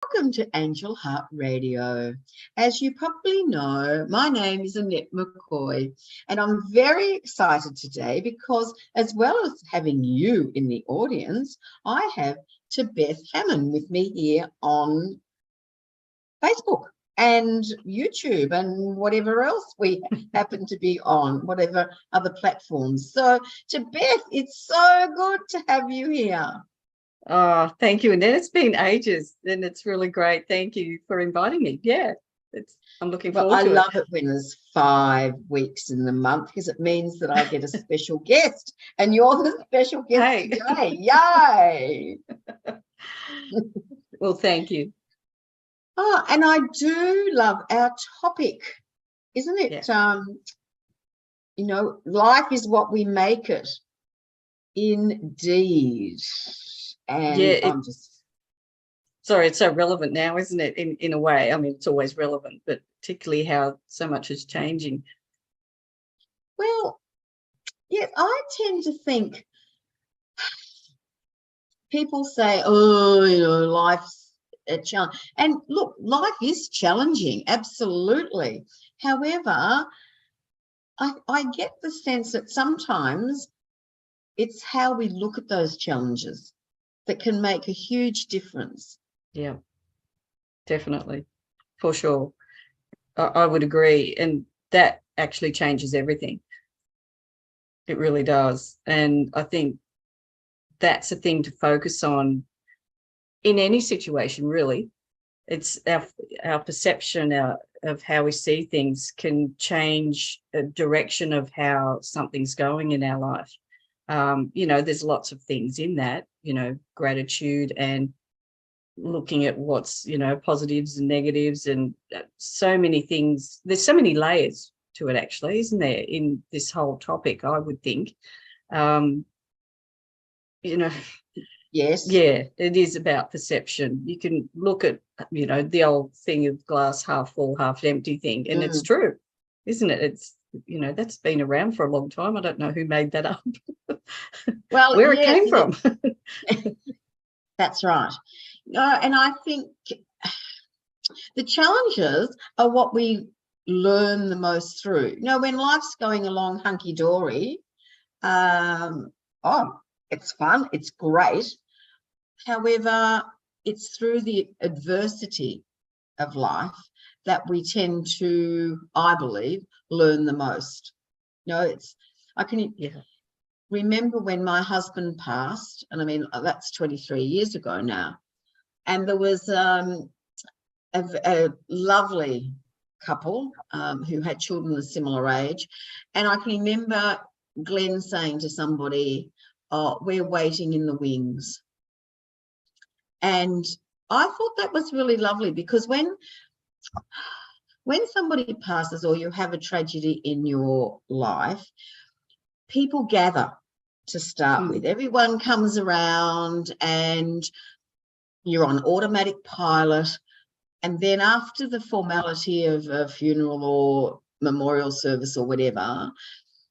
Welcome to Angel Heart Radio. As you probably know, my name is Annette McCoy, and I'm very excited today because, as well as having you in the audience, I have Tebeth Hamon with me here on Facebook and YouTube and whatever else we happen to be on, whatever other platforms. So, Tebeth, it's so good to have you here. Oh, thank you. And then it's been ages, and it's really great. Thank you for inviting me. Yeah, I'm looking forward to it. I love it when there's 5 weeks in the month because it means that I get a special guest, and you're the special guest today. Yay! Well, thank you. Oh, and I do love our topic, isn't it? Yeah. Life is what we make it. Indeed. And yeah, it's so relevant now, isn't it? In a way, I mean, it's always relevant, but particularly how so much is changing. Well, yeah, I tend to think people say, life's a challenge. And look, life is challenging, absolutely. However, I get the sense that sometimes it's how we look at those challenges that can make a huge difference. Yeah, definitely, for sure. I would agree. And that actually changes everything. It really does. And I think that's a thing to focus on in any situation, really. It's our perception of how we see things can change a direction of how something's going in our life. There's lots of things in that, gratitude and looking at what's, positives and negatives and so many things. There's so many layers to it, actually, isn't there, in this whole topic, I would think. Yes. Yeah, it is about perception. You can look at, the old thing of glass half full, half empty thing, and it's true, isn't it? It's, that's been around for a long time. I don't know who made that up. Well, where it came from. That's right. And I think the challenges are what we learn the most through. When life's going along hunky-dory, it's fun, it's great. However, it's through the adversity of life that we tend to, I believe, learn the most. I can remember when my husband passed, and I mean, that's 23 years ago now, and there was a lovely couple who had children of similar age, and I can remember Glenn saying to somebody, "Oh, we're waiting in the wings." And I thought that was really lovely because when somebody passes or you have a tragedy in your life, people gather to start with. Everyone comes around and you're on automatic pilot. And then after the formality of a funeral or memorial service or whatever,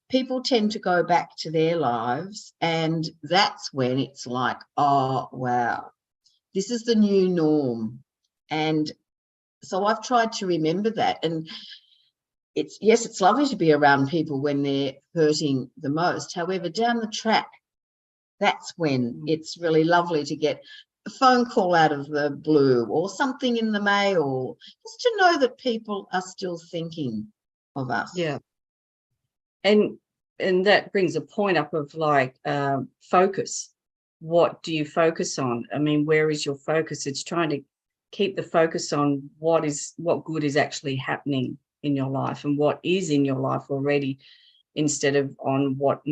people tend to go back to their lives. And that's when it's like, oh, wow, this is the new norm. And so I've tried to remember that. And it's lovely to be around people when they're hurting the most. However, down the track, that's when it's really lovely to get a phone call out of the blue or something in the mail, just to know that people are still thinking of us. Yeah. And that brings a point up of focus. What do you focus on? I mean, where is your focus? It's trying to keep the focus on what good is actually happening in your life and what is in your life already, instead of on what's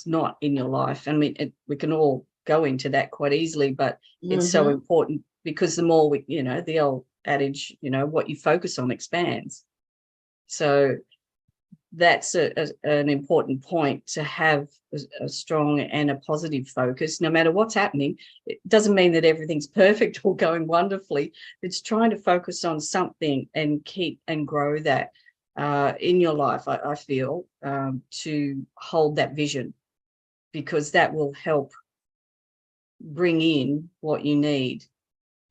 not in your life. I mean, we can all go into that quite easily, but it's so important because the more the old adage, what you focus on expands. So that's an important point, to have a strong and a positive focus no matter what's happening. It doesn't mean that everything's perfect or going wonderfully. It's trying to focus on something and keep and grow that in your life, I feel, to hold that vision, because that will help bring in what you need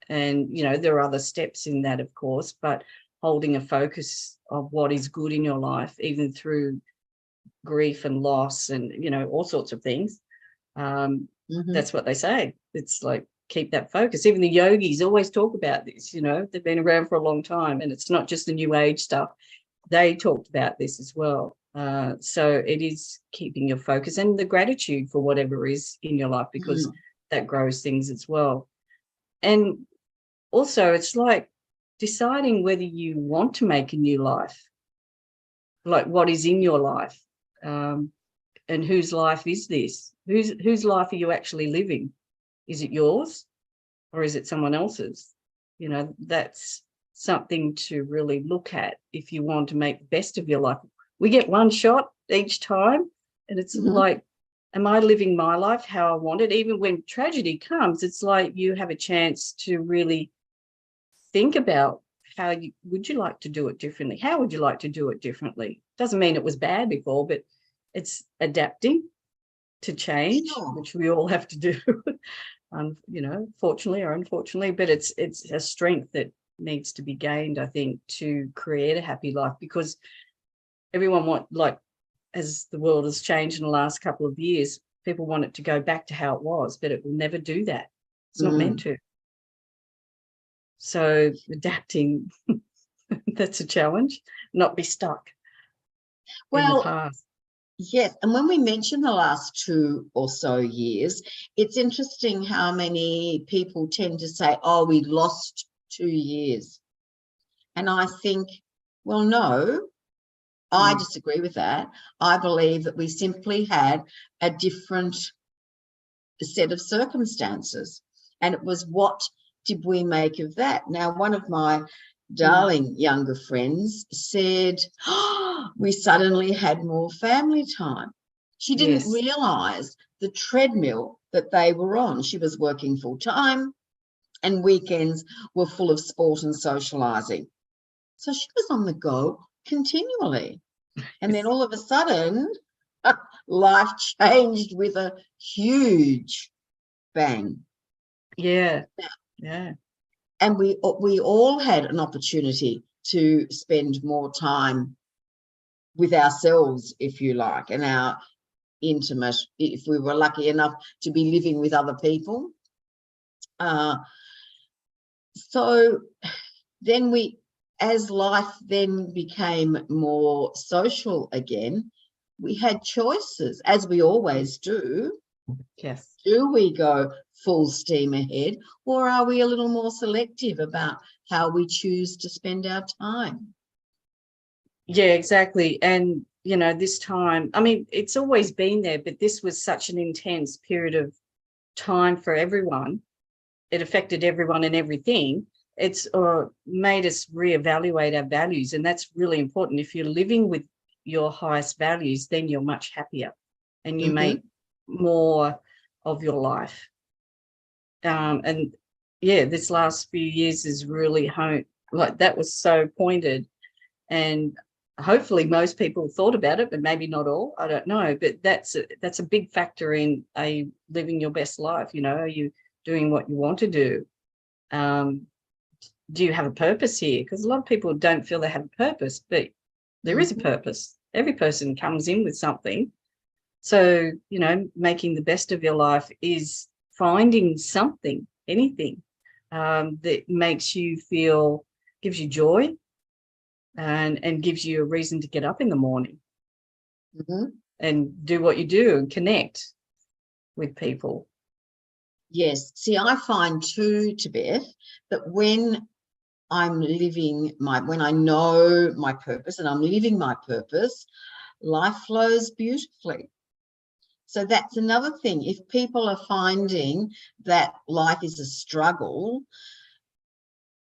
And, there are other steps in that, of course, but holding a focus of what is good in your life, even through grief and loss and, all sorts of things. That's what they say. It's like, keep that focus. Even the yogis always talk about this, they've been around for a long time, and it's not just the new age stuff. They talked about this as well. So it is keeping your focus and the gratitude for whatever is in your life, because that grows things as well. And also it's like deciding whether you want to make a new life, like what is in your life, and whose life is this? Whose life are you actually living? Is it yours or is it someone else's? That's something to really look at if you want to make the best of your life. We get one shot each time, and it's like, am I living my life how I want it? Even when tragedy comes, it's like you have a chance to really think about would you like to do it differently? How would you like to do it differently? Doesn't mean it was bad before, but it's adapting to change, which we all have to do, fortunately or unfortunately, but it's a strength that needs to be gained, I think, to create a happy life, because everyone as the world has changed in the last couple of years, people want it to go back to how it was, but it will never do that. It's not meant to. So adapting, that's a challenge, not be stuck in the past. Yes, and when we mention the last 2 or so years, it's interesting how many people tend to say, oh, we lost 2 years. And I think, well, no, I disagree with that. I believe that we simply had a different set of circumstances, and it was, what did we make of that? Now, one of my darling younger friends said, oh, we suddenly had more family time. She didn't realise the treadmill that they were on. She was working full time, and weekends were full of sport and socialising. So she was on the go continually. And then all of a sudden, life changed with a huge bang. Yeah. And we all had an opportunity to spend more time with ourselves, if you like, and our intimate, if we were lucky enough to be living with other people. So then as life then became more social again, we had choices, as we always do. Yes. Do we go full steam ahead, or are we a little more selective about how we choose to spend our time? Yeah, exactly. And, this time, I mean, it's always been there, but this was such an intense period of time for everyone. It affected everyone and everything. It's made us reevaluate our values, and that's really important. If you're living with your highest values, then you're much happier and you make more of your life. And yeah, this last few years is really that was so pointed, and hopefully most people thought about it, but maybe not all. I don't know, but that's a big factor in living your best life. Are you doing what you want to do? Do you have a purpose here? Because a lot of people don't feel they have a purpose, but there is a purpose. Every person comes in with something. So, making the best of your life is finding something, anything that makes you feel, gives you joy and gives you a reason to get up in the morning and do what you do and connect with people. Yes. See, I find too, Tebeth, that when when I know my purpose and I'm living my purpose, life flows beautifully. So that's another thing. If people are finding that life is a struggle,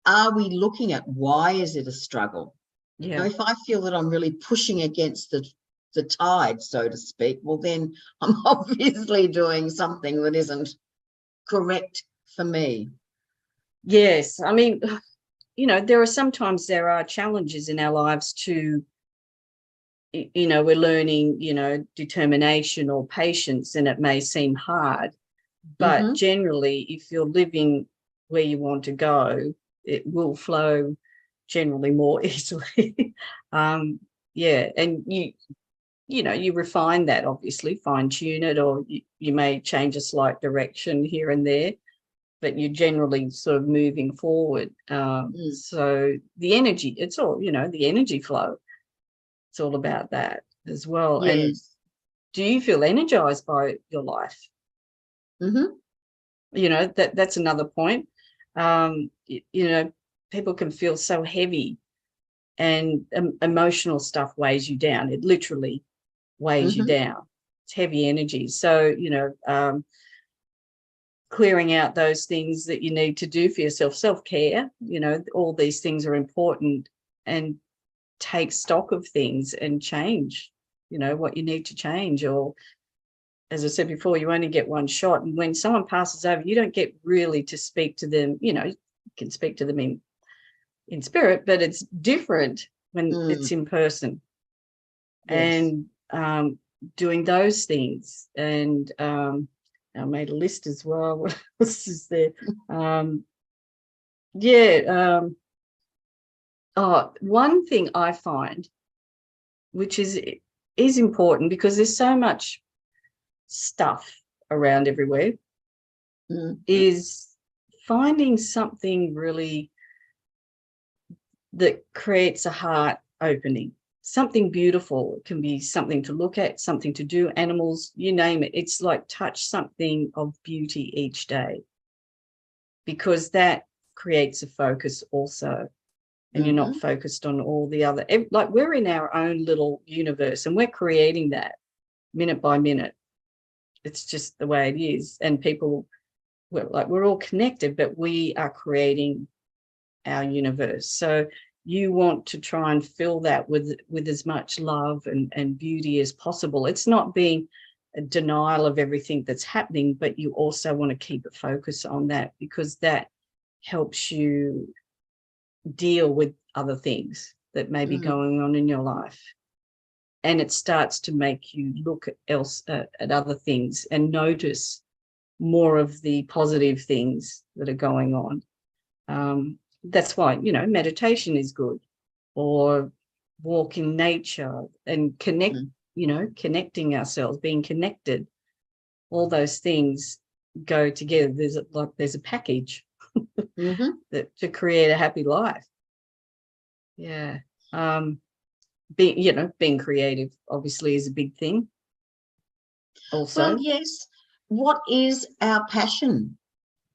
are we looking at why is it a struggle? Yeah. Now, if I feel that I'm really pushing against the tide, so to speak, well, then I'm obviously doing something that isn't correct for me. Yes. I mean, sometimes there are challenges in our lives to, we're learning, determination or patience, and it may seem hard, but generally, if you're living where you want to go, it will flow generally more easily. Yeah, and you refine that, obviously, fine tune it, or you may change a slight direction here and there, but you're generally sort of moving forward. So the energy, it's all, the energy flow, it's all about that as well. Yes. And do you feel energized by your life? That's another point. People can feel so heavy, and emotional stuff weighs you down. It literally weighs you down. It's heavy energy. So, clearing out those things that you need to do for yourself, self-care, all these things are important, and take stock of things and change, what you need to change. Or, as I said before, you only get one shot. And when someone passes over, you don't get really to speak to them. You can speak to them in spirit, but it's different when it's in person. Yes. And doing those things. And I made a list as well. What else is there? One thing I find, which is important, because there's so much stuff around everywhere, is finding something really that creates a heart opening, something beautiful. It can be something to look at, something to do, animals, you name it. It's like touch something of beauty each day, because that creates a focus also. And you're not focused on all the other, like, we're in our own little universe, and we're creating that minute by minute. It's just the way it is. And people, we're all connected, but we are creating our universe. So you want to try and fill that with as much love and beauty as possible. It's not being a denial of everything that's happening, but you also want to keep a focus on that, because that helps you deal with other things that may be going on in your life. And it starts to make you look at other things and notice more of the positive things that are going on. That's why, meditation is good, or walk in nature and connect, connecting ourselves, being connected. All those things go together. There's a package to create a happy life. Yeah. Being creative obviously is a big thing also. Well, yes. What is our passion?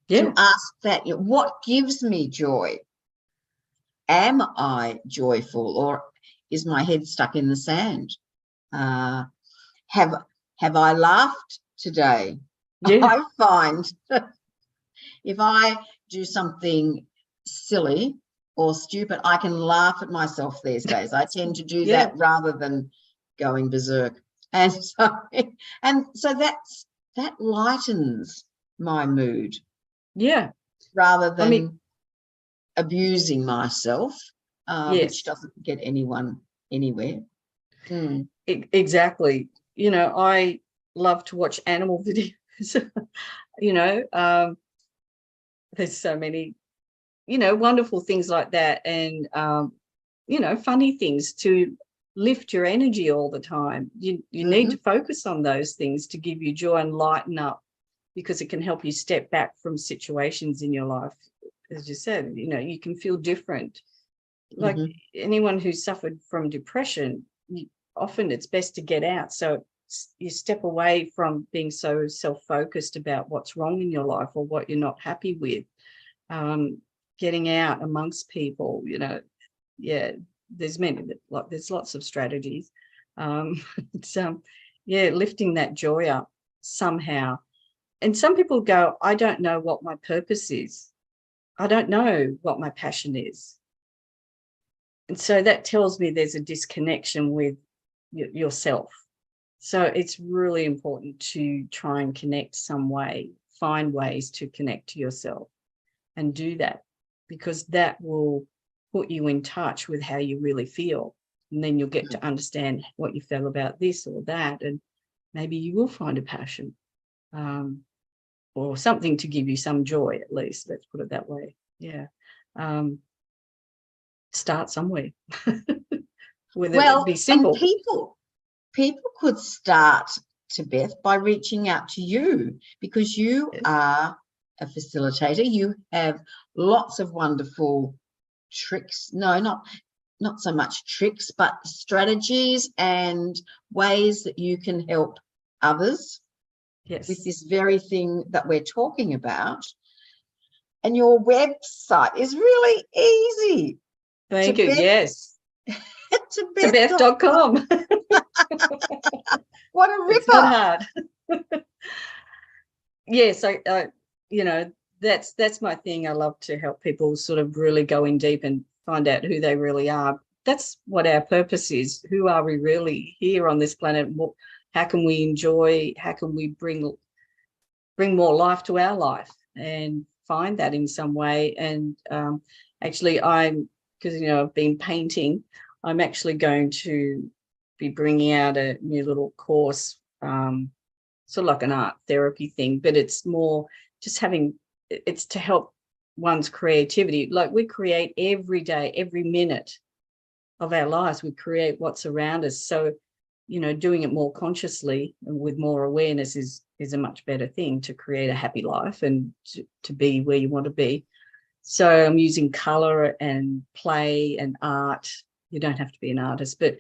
Yeah. To ask that, what gives me joy? Am I joyful, or is my head stuck in the sand? Have I laughed today? Yeah. I find if I do something silly or stupid, I can laugh at myself these days. I tend to do that rather than going berserk. And so that lightens my mood. Yeah. Rather than abusing myself, yes. which doesn't get anyone anywhere. Exactly. I love to watch animal videos. There's so many, wonderful things like that, and funny things to lift your energy all the time. You need to focus on those things to give you joy and lighten up, because it can help you step back from situations in your life. As you said, you can feel different. Like anyone who suffered from depression, often it's best to get out. So you step away from being so self-focused about what's wrong in your life or what you're not happy with. Getting out amongst people, there's lots of strategies. Lifting that joy up somehow. And some people go, I don't know what my purpose is. I don't know what my passion is. And so that tells me there's a disconnection with yourself. So it's really important to try and connect some way, find ways to connect to yourself and do that, because that will put you in touch with how you really feel. And then you'll get to understand what you feel about this or that, and maybe you will find a passion. or something to give you some joy, at least. Let's put it that way. Yeah. Start somewhere. Whether it be simple. And people could start, Tebeth, by reaching out to you, because you are a facilitator. You have lots of wonderful tricks. No, not so much tricks, but strategies and ways that you can help others with this very thing that we're talking about. And your website is really easy. Thank you. Yes. Tebeth.com. What a ripper. It's not hard. Yes, you know, that's my thing. I love to help people sort of really go in deep and find out who they really are. That's what our purpose is. Who are we really here on this planet? How can we enjoy? How can we bring more life to our life and find that in some way? And actually, because, you know, I've been painting, I'm actually going to be bringing out a new little course, sort of like an art therapy thing, but it's more just it's to help one's creativity. Like, we create every day, every minute of our lives, we create what's around us. So, you know, doing it more consciously and with more awareness is a much better thing to create a happy life and to be where you want to be. So I'm using color and play and art. You don't have to be an artist, but,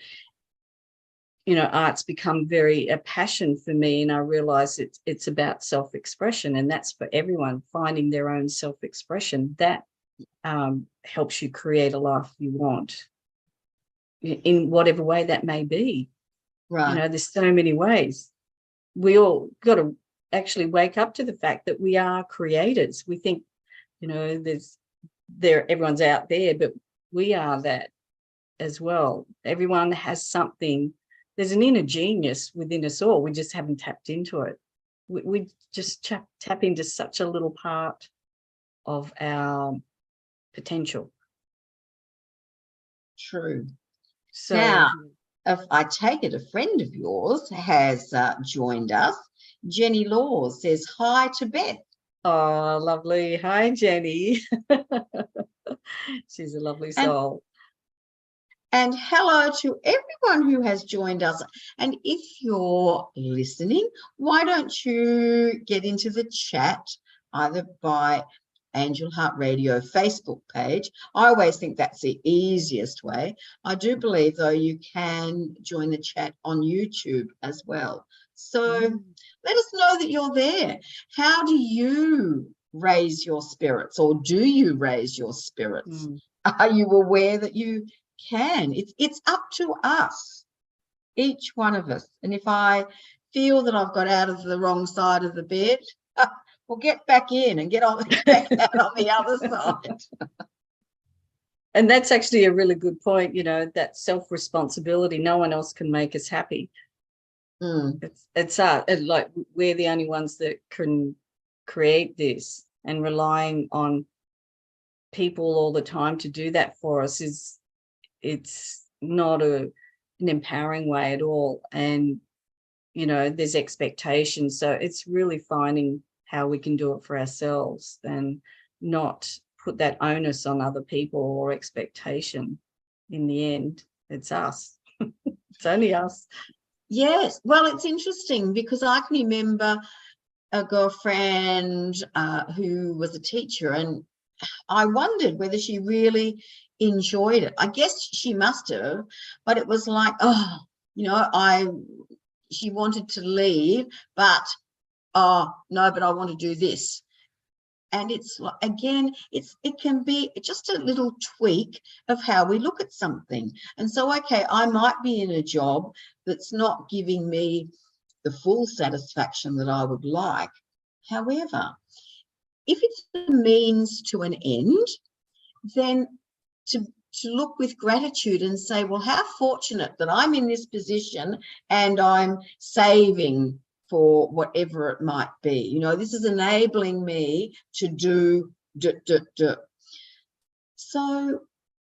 you know, art's become a passion for me, and I realize it's about self-expression, and that's for everyone, finding their own self-expression. That helps you create a life you want, in whatever way that may be. Right. You know, there's so many ways. We all got to actually wake up to the fact that we are creators. We think, you know, everyone's out there, but we are that as well. Everyone has something. There's an inner genius within us all. We just haven't tapped into it. We just tap into such a little part of our potential. True. So now, if I take it, a friend of yours has joined us. Jenny Laws says hi to Beth. Oh, lovely. Hi, Jenny. She's a lovely soul. And hello to everyone who has joined us. And if you're listening, why don't you get into the chat, either by Angel Heart Radio Facebook page. I always think that's the easiest way. I do believe, though, you can join the chat on YouTube as well. So let us know that you're there. How do you raise your spirits, or do you raise your spirits? Are you aware that you can? It's up to us, each one of us. And if I feel that I've got out of the wrong side of the bed, well, get back in and get back out on the other side. And that's actually a really good point, you know, that self-responsibility. No one else can make us happy. It's like we're the only ones that can create this, and relying on people all the time to do that for us it's not an empowering way at all. And, you know, there's expectations. So it's really finding how we can do it for ourselves and not put that onus on other people or expectation. In the end, it's us. It's only us. Yes. Well, it's interesting because I can remember a girlfriend who was a teacher, and I wondered whether she really enjoyed it. I guess she must have, but it was like, oh, you know, she wanted to leave, but oh no, but I want to do this. And it's like, again, it can be just a little tweak of how we look at something. And so, okay, I might be in a job that's not giving me the full satisfaction that I would like. However, if it's a means to an end, then to look with gratitude and say, well, how fortunate that I'm in this position and I'm saving for whatever it might be. You know, this is enabling me to do. So,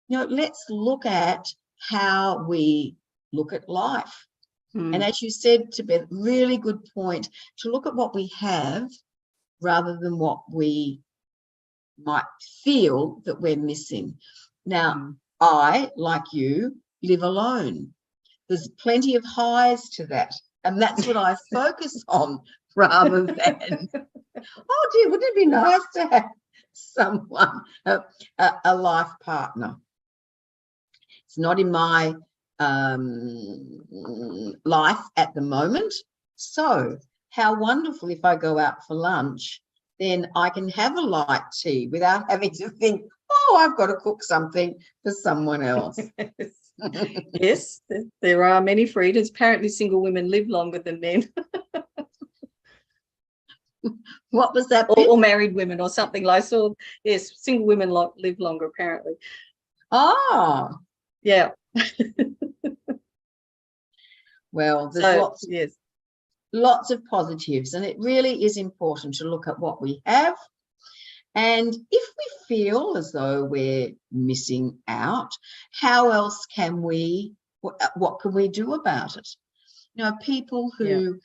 you know, let's look at how we look at life. And as you said, Tebeth, really good point, to look at what we have rather than what we might feel that we're missing. Now, I, like you, live alone. There's plenty of highs to that, and that's what I focus on rather than, oh dear, wouldn't it be nice to have someone, a life partner? It's not in my life at the moment. So how wonderful if I go out for lunch, then I can have a light tea without having to think, oh, I've got to cook something for someone else. Yes, there are many freedoms. Apparently single women live longer than men. What was that? Or married women or something like so. Yes, single women live longer apparently. Oh. Yeah. Well, there's yes. Lots of positives, and it really is important to look at what we have. And if we feel as though we're missing out, how else can we, what can we do about it? You know, people who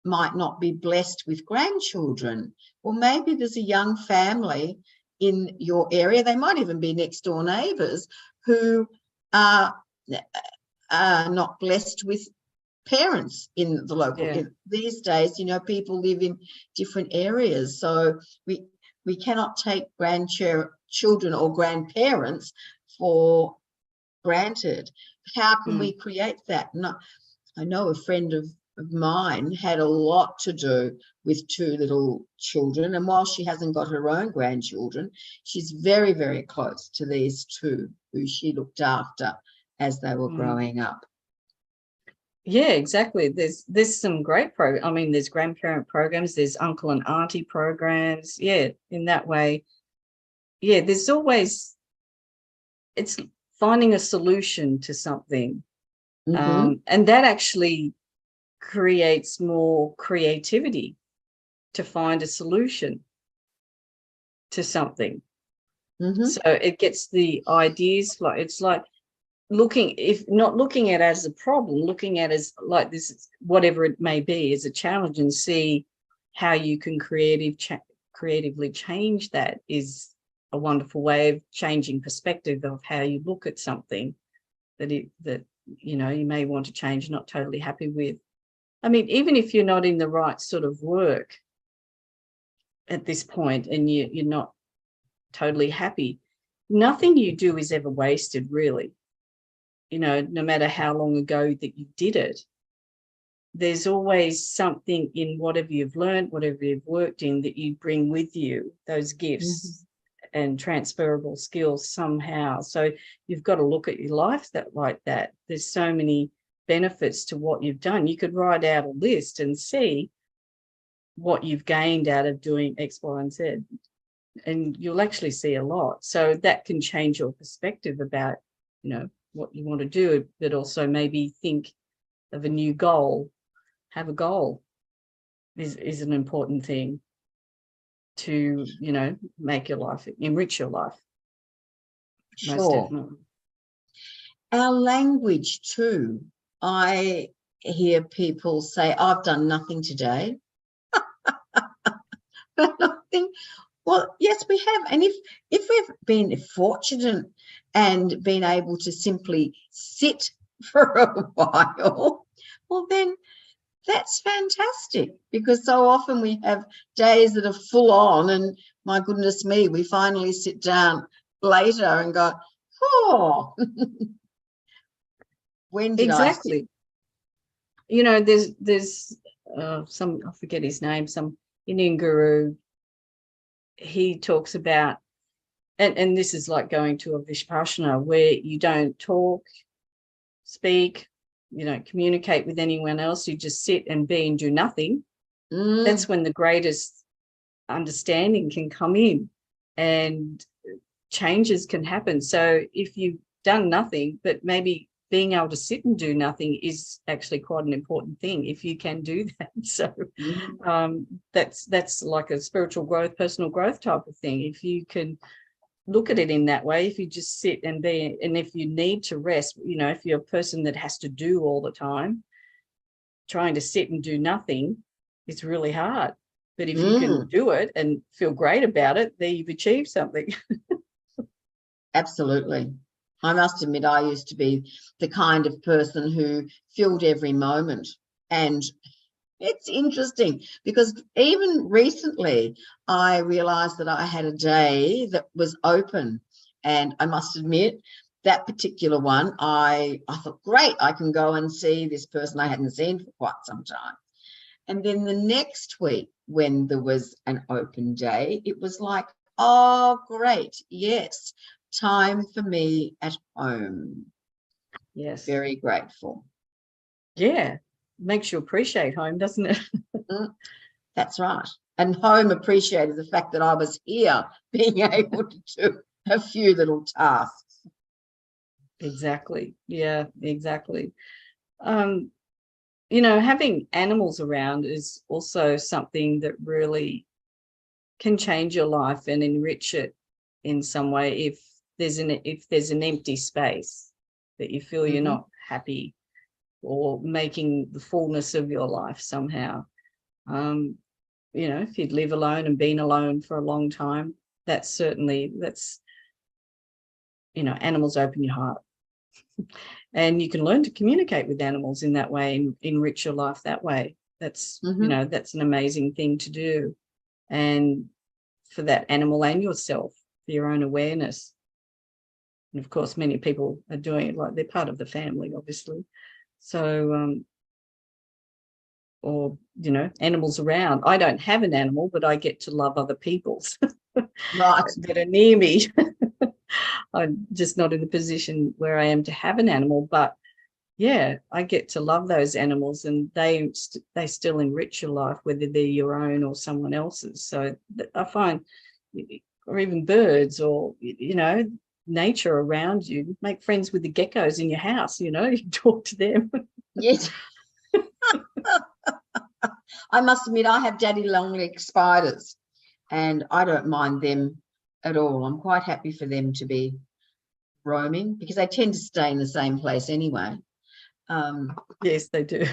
might not be blessed with grandchildren, well, maybe there's a young family in your area, they might even be next door neighbours, who are not blessed with parents in the local. These days, you know, people live in different areas, so we cannot take grandchildren or grandparents for granted. How can we create that? I know a friend of mine had a lot to do with 2 little children, and while she hasn't got her own grandchildren, she's very, very close to these 2 who she looked after as they were growing up. Yeah, exactly. There's some great I mean, there's grandparent programs, there's uncle and auntie programs. Yeah, in that way. Yeah, there's always, it's finding a solution to something. And that actually creates more creativity to find a solution to something. So it gets the ideas, like it's like not looking at it as a problem, looking at it as like this, whatever it may be, as a challenge, and see how you can creatively change that is a wonderful way of changing perspective of how you look at something that you know you may want to change, not totally happy with. I mean, even if you're not in the right sort of work at this point and you're not totally happy, nothing you do is ever wasted, really. You know, no matter how long ago that you did it, there's always something in whatever you've learned, whatever you've worked in, that you bring with you, those gifts and transferable skills somehow. So you've got to look at your life like that. There's so many benefits to what you've done. You could write out a list and see what you've gained out of doing X, Y, and Z, and you'll actually see a lot. So that can change your perspective about, you know, what you want to do, but also maybe think of a new goal. Have a goal is an important thing to, you know, make your life, enrich your life. Sure. Most definitely. Our language too. I hear people say, I've done nothing today. Nothing. Well, yes, we have. And if we've been fortunate and been able to simply sit for a while, well, then that's fantastic, because so often we have days that are full on and my goodness me, we finally sit down later and go, oh, when did exactly. You know, there's some, I forget his name, some Indian guru. He talks about, and this is like going to a Vipassana where you don't talk, speak, you don't communicate with anyone else, you just sit and be and do nothing. That's when the greatest understanding can come in and changes can happen. So if you've done nothing, but maybe being able to sit and do nothing is actually quite an important thing if you can do that. So that's like a spiritual growth, personal growth type of thing. If you can look at it in that way, if you just sit and be, and if you need to rest, you know, if you're a person that has to do all the time, trying to sit and do nothing is really hard. But if you can do it and feel great about it, then you've achieved something. Absolutely. I must admit, I used to be the kind of person who filled every moment. And it's interesting because even recently, I realized that I had a day that was open. And I must admit, that particular one, I thought, great, I can go and see this person I hadn't seen for quite some time. And then the next week, when there was an open day, it was like, oh, great, yes, time for me at home. Yes. Very grateful. Yeah. Makes you appreciate home, doesn't it? That's right. And home appreciated the fact that I was here being able to do a few little tasks. Exactly. Yeah, exactly. Having animals around is also something that really can change your life and enrich it in some way. If there's an empty space that you feel you're not happy or making the fullness of your life somehow. If you'd live alone and been alone for a long time, that's animals open your heart. And you can learn to communicate with animals in that way and enrich your life that way. That's, that's an amazing thing to do. And for that animal and yourself, for your own awareness. And of course, many people are doing it like they're part of the family, obviously. So, animals around. I don't have an animal, but I get to love other people's Right. that are near me. I'm just not in a position where I am to have an animal, but yeah, I get to love those animals, and they still enrich your life, whether they're your own or someone else's. So I find, or even birds, or nature around you. Make friends with the geckos in your house. You talk to them. Yes. I must admit, I have daddy long-legged spiders, and I don't mind them at all. I'm quite happy for them to be roaming because they tend to stay in the same place anyway. Yes, they do.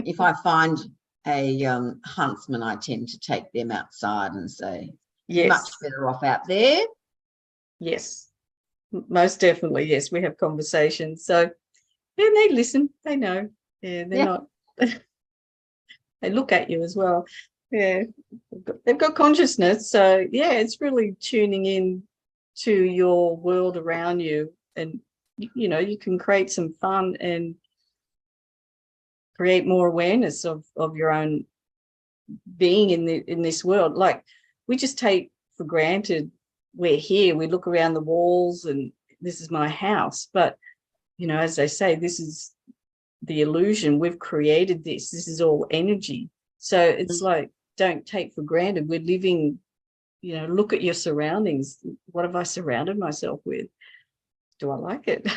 If I find a huntsman, I tend to take them outside and say, yes, much better off out there. Yes, most definitely. Yes, we have conversations. So yeah, they listen. They know. Yeah, they're not. They look at you as well. Yeah, they've got consciousness. So yeah, it's really tuning in to your world around you, and you can create some fun and create more awareness of your own being in this world. Like, we just take for granted we're here. We look around the walls and this is my house, but as they say, this is the illusion. We've created this is all energy. So it's like, don't take for granted we're living. Look at your surroundings. What have I surrounded myself with? Do I like it?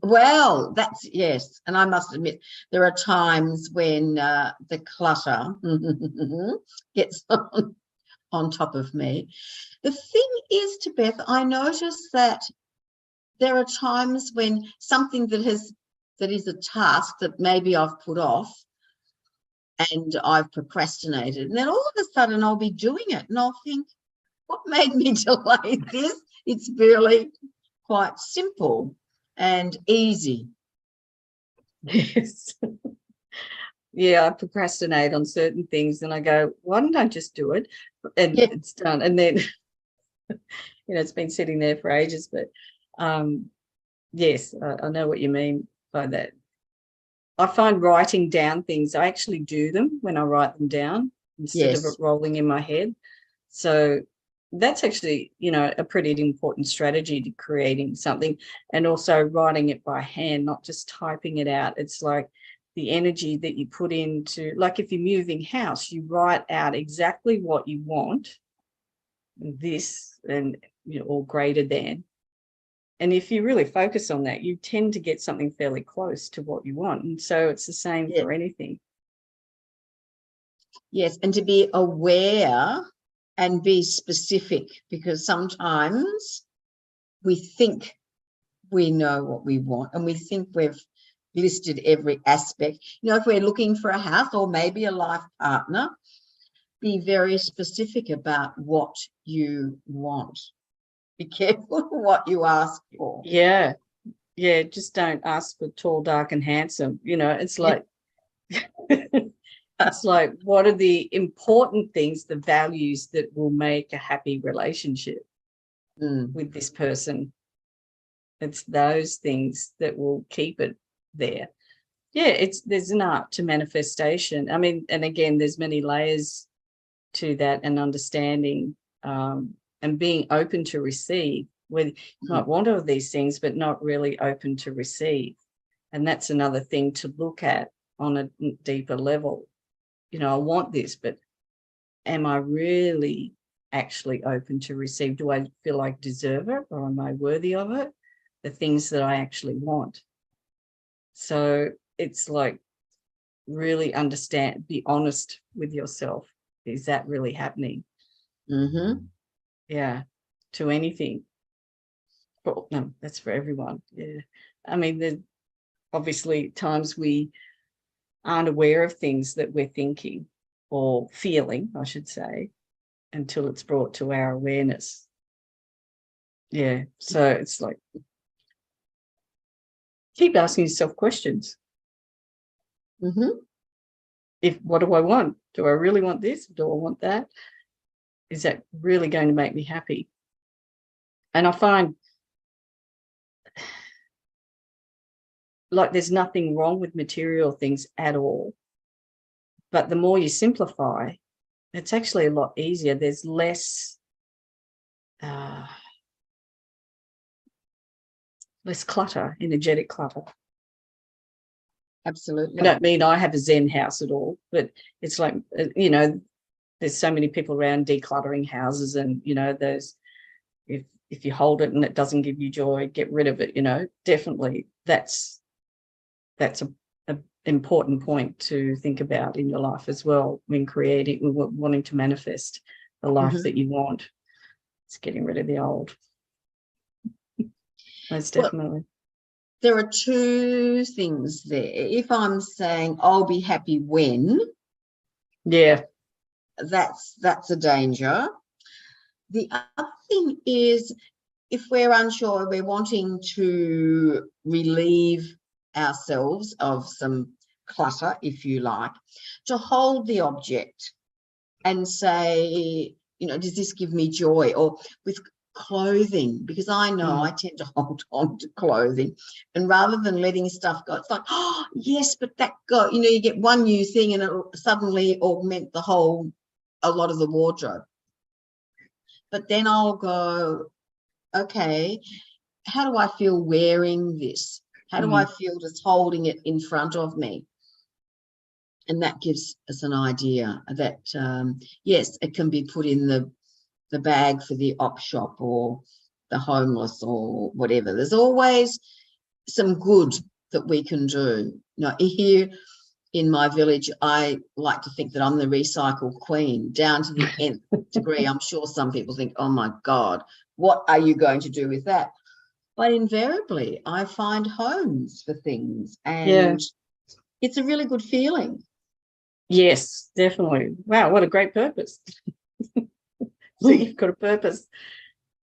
Well, that's yes. And I must admit, there are times when the clutter gets on top of me. The thing is, Tebeth, I notice that there are times when something that is a task that maybe I've put off and I've procrastinated, and then all of a sudden I'll be doing it and I'll think, what made me delay this? It's really quite simple and easy. Yes. Yeah, I procrastinate on certain things and I go, why don't I just do it? And it's done. And then, it's been sitting there for ages. But yes, I know what you mean by that. I find writing down things, I actually do them when I write them down instead of it rolling in my head. So that's actually, a pretty important strategy to creating something, and also writing it by hand, not just typing it out. It's like the energy that you put into, like if you're moving house, you write out exactly what you want, this and, or greater than. And if you really focus on that, you tend to get something fairly close to what you want. And so it's the same for anything. Yes, and to be aware and be specific, because sometimes we think we know what we want and we think we've listed every aspect. If we're looking for a house or maybe a life partner, be very specific about what you want. Be careful what you ask for. Yeah. Yeah. Just don't ask for tall, dark, and handsome. It's like, it's like, what are the important things, the values that will make a happy relationship with this person? It's those things that will keep it there. Yeah, there's an art to manifestation. I mean, and again, there's many layers to that, and understanding and being open to receive, where you might want all these things, but not really open to receive. And that's another thing to look at on a deeper level. I want this, but am I really actually open to receive? Do I feel like I deserve it, or am I worthy of it? The things that I actually want. So it's like, really understand, be honest with yourself. Is that really happening? Yeah, to anything. Well, no, that's for everyone. Yeah. I mean, there's obviously times we aren't aware of things that we're thinking or feeling, I should say, until it's brought to our awareness. Yeah. So it's like, keep asking yourself questions. What do I want? Do I really want this? Do I want that? Is that really going to make me happy? And I find like there's nothing wrong with material things at all. But the more you simplify, it's actually a lot easier. There's less clutter, energetic clutter. Absolutely. I don't mean I have a Zen house at all, but it's like, there's so many people around decluttering houses, and, those, if you hold it and it doesn't give you joy, get rid of it, definitely that's a important point to think about in your life as well when creating, wanting to manifest the life that you want. It's getting rid of the old. Most definitely. Well, there are two things there. If I'm saying I'll be happy when, that's a danger. The other thing is, if we're unsure, we're wanting to relieve ourselves of some clutter, if you like, to hold the object and say, does this give me joy? Or with clothing, because I know I tend to hold on to clothing, and rather than letting stuff go, it's like, oh yes, but that go, you get one new thing and it'll suddenly augment a lot of the wardrobe. But then I'll go, okay, how do I feel wearing this? How do I feel just holding it in front of me? And that gives us an idea that, yes, it can be put in the bag for the op shop or the homeless or whatever. There's always some good that we can do. Here in my village, I like to think that I'm the recycle queen down to the nth degree. I'm sure some people think, oh my God, what are you going to do with that? But invariably, I find homes for things, and it's a really good feeling. Yes, definitely. Wow, what a great purpose. So you've got a purpose.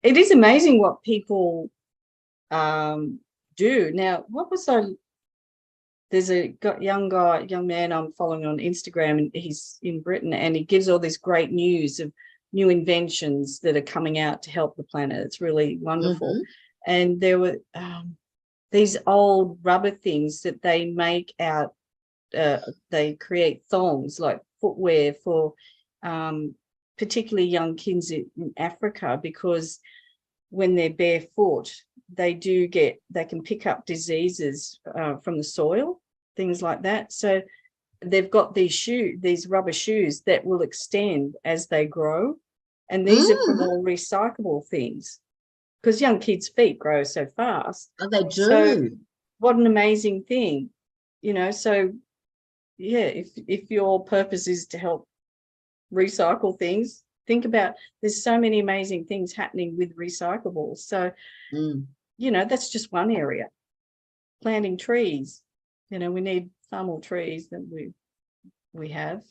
It is amazing what people do. Now, there's a young man I'm following on Instagram, and he's in Britain, and he gives all this great news of new inventions that are coming out to help the planet. It's really wonderful. And there were these old rubber things that they make out, they create thongs, like footwear for particularly young kids in Africa, because when they're barefoot, they can pick up diseases from the soil, things like that. So they've got these rubber shoes that will extend as they grow. And these are from all recyclable things, because young kids' feet grow so fast. Oh, they do. So what an amazing thing, so yeah, if your purpose is to help recycle things, think about, there's so many amazing things happening with recyclables. So that's just one area. Planting trees, we need far more trees than we we have.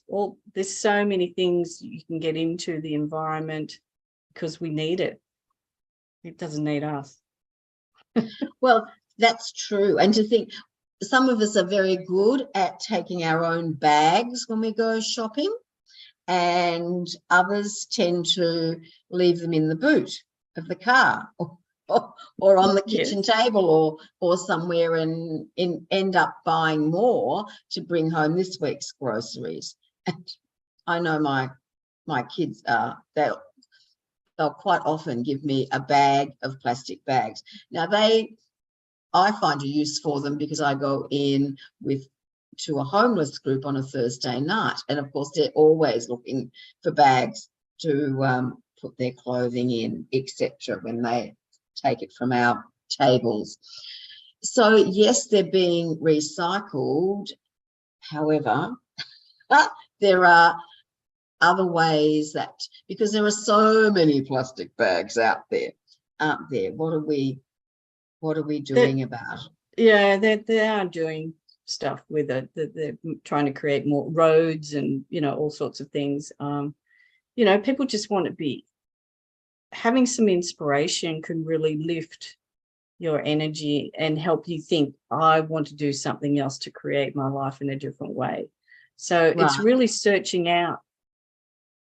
There's so many things you can get into the environment because we need it. It doesn't need us. Well, that's true. And to think, some of us are very good at taking our own bags when we go shopping, and others tend to leave them in the boot of the car or on the kitchen table or somewhere, and end up buying more to bring home this week's groceries. And I know my kids they'll quite often give me a bag of plastic bags. Now I find a use for them because I go in to a homeless group on a Thursday night, and of course they're always looking for bags to put their clothing in, etc., when they take it from our tables. So yes, they're being recycled. However, there are other ways that, because there are so many plastic bags out there, aren't there? What are we doing about it? Yeah, they are doing stuff with it. They're trying to create more roads and, all sorts of things. People just want to be having some inspiration can really lift your energy and help you think, I want to do something else to create my life in a different way. So it's really searching out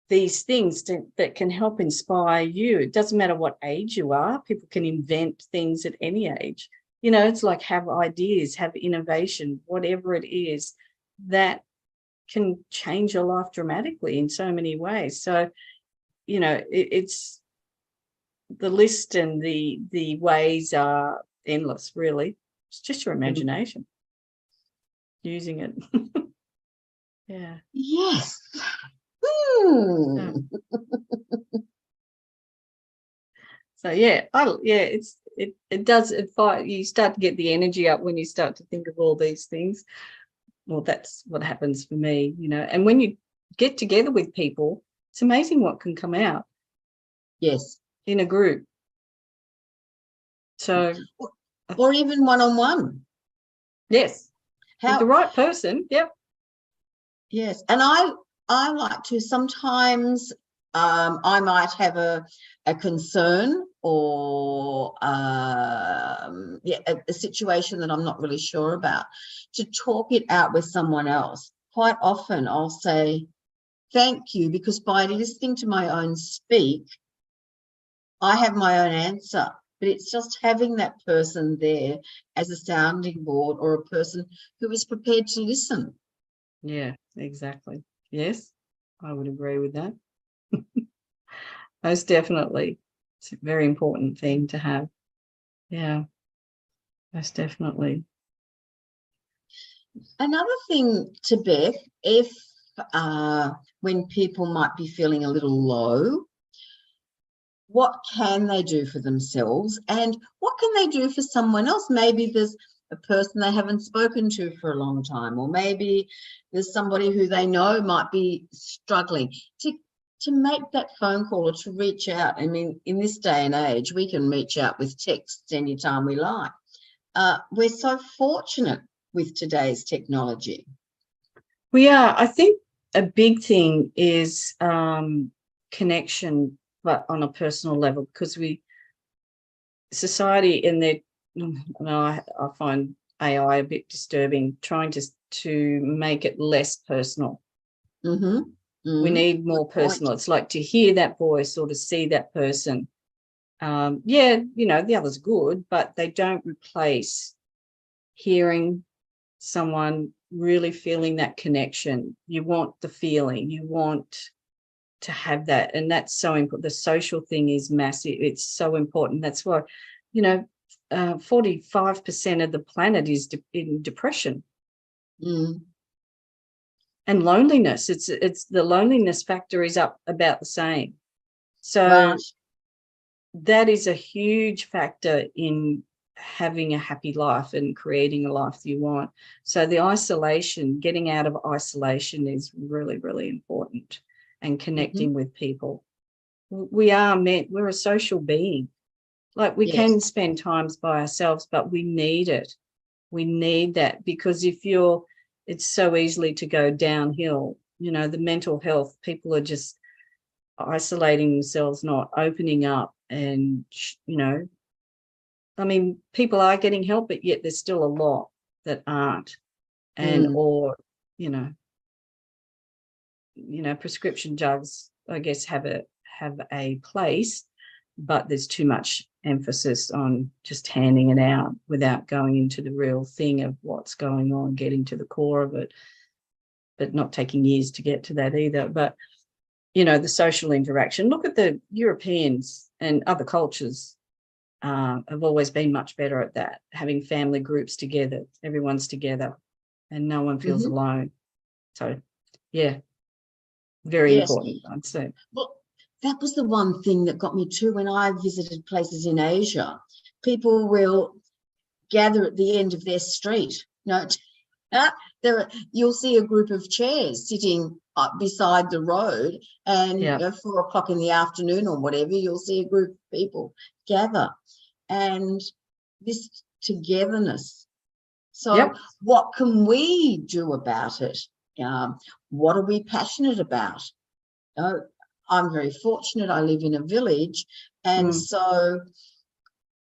these things that can help inspire you. It doesn't matter what age you are. People can invent things at any age. It's like have ideas, have innovation, whatever it is that can change your life dramatically in so many ways. So, it's the list and the ways are endless, really. It's just your imagination using it. Yeah. Yes. So yeah, it does. You start to get the energy up when you start to think of all these things. Well, that's what happens for me, And when you get together with people, it's amazing what can come out. Yes. In a group. So, or even one-on-one. Yes. With the right person. Yep. Yes, and I like to sometimes. I might have a concern or a situation that I'm not really sure about, to talk it out with someone else. Quite often I'll say thank you, because by listening to my own speak, I have my own answer, but it's just having that person there as a sounding board, or a person who is prepared to listen. Yeah, exactly. Yes, I would agree with that. Most definitely. It's a very important thing to have. Yeah, most definitely. Another thing, Tebeth, if when people might be feeling a little low, what can they do for themselves, and what can they do for someone else? Maybe there's a person they haven't spoken to for a long time, or maybe there's somebody who they know might be struggling, to make that phone call or to reach out. I mean, in this day and age, we can reach out with texts anytime we like. We're so fortunate with today's technology. We are. I think a big thing is connection, but on a personal level, because society in their, I find AI a bit disturbing, trying to make it less personal. We need more personal. It's like to hear that voice or to see that person. The other's good, but they don't replace hearing someone, really feeling that connection. You want the feeling, you want to have that, and that's so important. The social thing is massive. It's so important. That's why 45% of the planet is in depression and loneliness. It's the loneliness factor is up about the same. So that is a huge factor in having a happy life and creating a life that you want. So the isolation, getting out of isolation, is really, really important, and connecting with people. We're a social being. Like we can spend times by ourselves, but we need it. We need that, because if you're it's so easily to go downhill. The mental health, people are just isolating themselves, not opening up. And, I mean, people are getting help, but yet there's still a lot that aren't. And, or, prescription drugs, I guess, have a place, but there's too much emphasis on just handing it out without going into the real thing of what's going on, getting to the core of it, but not taking years to get to that either. But, the social interaction, look at the Europeans and other cultures have always been much better at that, having family groups together, everyone's together and no one feels alone. So, yeah, very important, I'd say. Well, that was the one thing that got me too when I visited places in Asia. People will gather at the end of their street. You'll see a group of chairs sitting beside the road, and 4 o'clock in the afternoon or whatever, you'll see a group of people gather, and this togetherness. So what can we do about it? What are we passionate about? I'm very fortunate. I live in a village, and so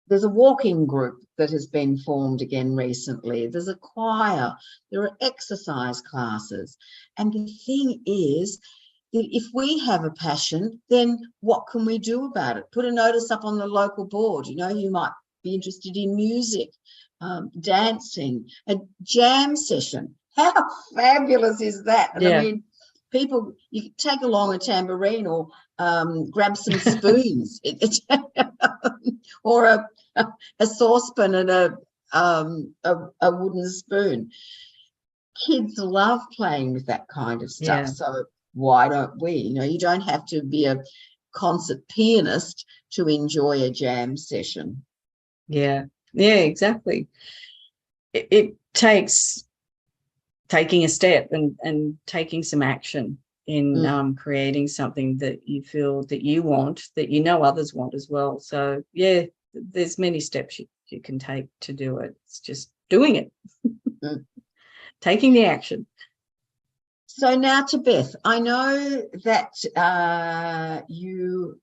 there's a walking group that has been formed again recently. There's a choir. There are exercise classes. And the thing is that if we have a passion, then what can we do about it? Put a notice up on the local board. You might be interested in music, dancing, a jam session. How fabulous is that? And I mean, people, you can take along a tambourine or grab some spoons, or a saucepan and a wooden spoon. Kids love playing with that kind of stuff. So why don't we? You don't have to be a concert pianist to enjoy a jam session. Yeah, exactly. It takes taking a step and taking some action in creating something that you feel that you want, that others want as well. So there's many steps you can take to do it. It's just doing it, taking the action. So now, Tebeth, I know that you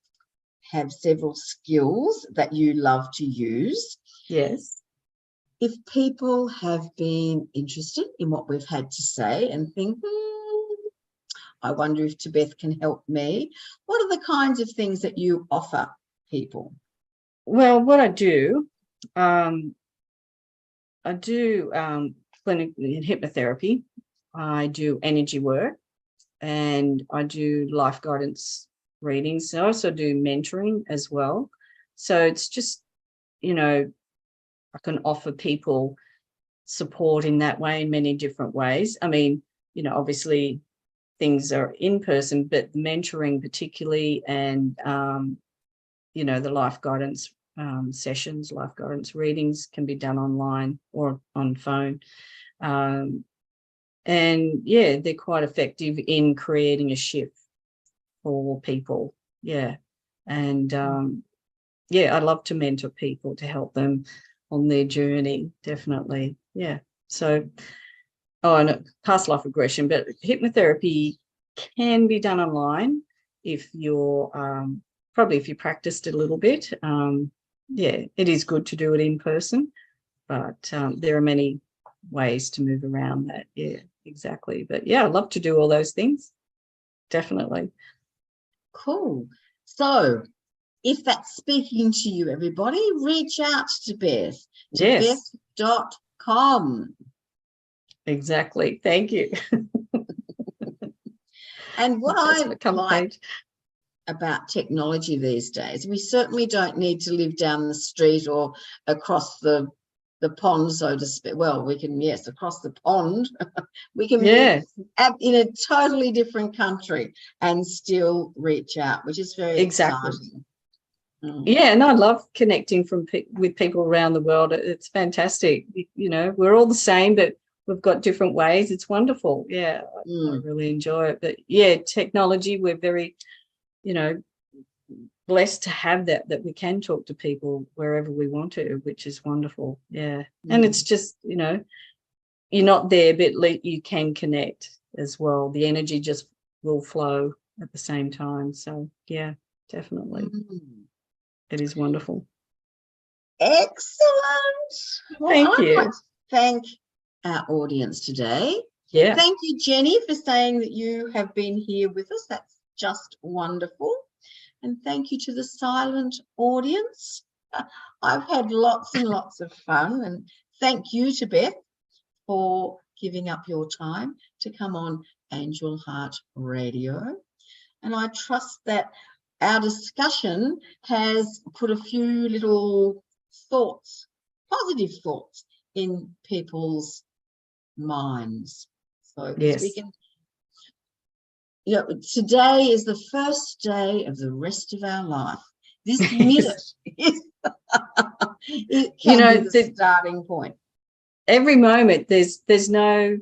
have several skills that you love to use. Yes. If people have been interested in what we've had to say and think, I wonder if Tebeth can help me, what are the kinds of things that you offer people? Well, what I do clinic hypnotherapy. I do energy work, and I do life guidance readings. I also do mentoring as well. So it's just, I can offer people support in that way, in many different ways. I mean, obviously things are in person, but mentoring particularly, and, the life guidance sessions, life guidance readings can be done online or on phone. And they're quite effective in creating a shift for people. And I love to mentor people to help them on their journey, definitely. So and past life regression, but hypnotherapy can be done online if you're probably if you practiced a little bit. It is good to do it in person, but there are many ways to move around that. Exactly. But I'd love to do all those things, definitely. Cool. So if that's speaking to you, everybody, reach out to Beth. Yes. Beth.com. Exactly. Thank you. And what I like about technology these days, we certainly don't need to live down the street or across the pond, so to speak. Well, we can, across the pond. We can be in a totally different country and still reach out, which is very exciting. And I love connecting with people around the world. It's fantastic. We're all the same, but we've got different ways. It's wonderful. I really enjoy it. But technology, we're very, blessed to have that we can talk to people wherever we want to, which is wonderful. And it's just, you're not there, but you can connect as well. The energy just will flow at the same time. So yeah, definitely. It is wonderful. Excellent. Well, Thank I'd you. like to thank our audience today. Yeah. Thank you, Jenny, for saying that you have been here with us. That's just wonderful. And thank you to the silent audience. I've had lots and lots of fun. And thank you to Beth for giving up your time to come on Angel Heart Radio. And I trust that our discussion has put a few little thoughts, positive thoughts, in people's minds. So Yes. we can, today is the first day of the rest of our life. This minute is it can be the starting point. Every moment there's no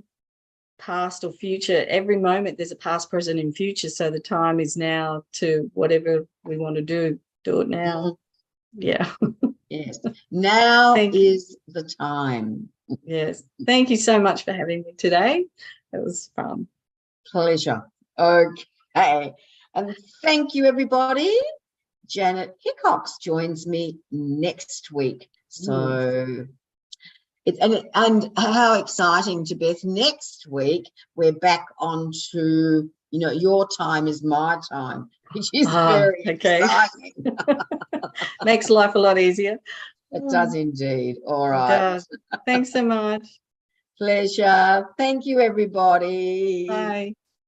past or future. Every moment there's a past, present, and future. So the time is now to whatever we want to do it now. Yeah. Yes. Now is the time. Yes. Thank you so much for having me today. It was fun. Pleasure. Okay. And thank you, everybody. Janet Hickox joins me next week. So and how exciting, to Beth. Next week we're back on to, your time is my time, which is very exciting. Makes life a lot easier. It does indeed. All right. It does. Thanks so much. Pleasure. Thank you, everybody. Bye.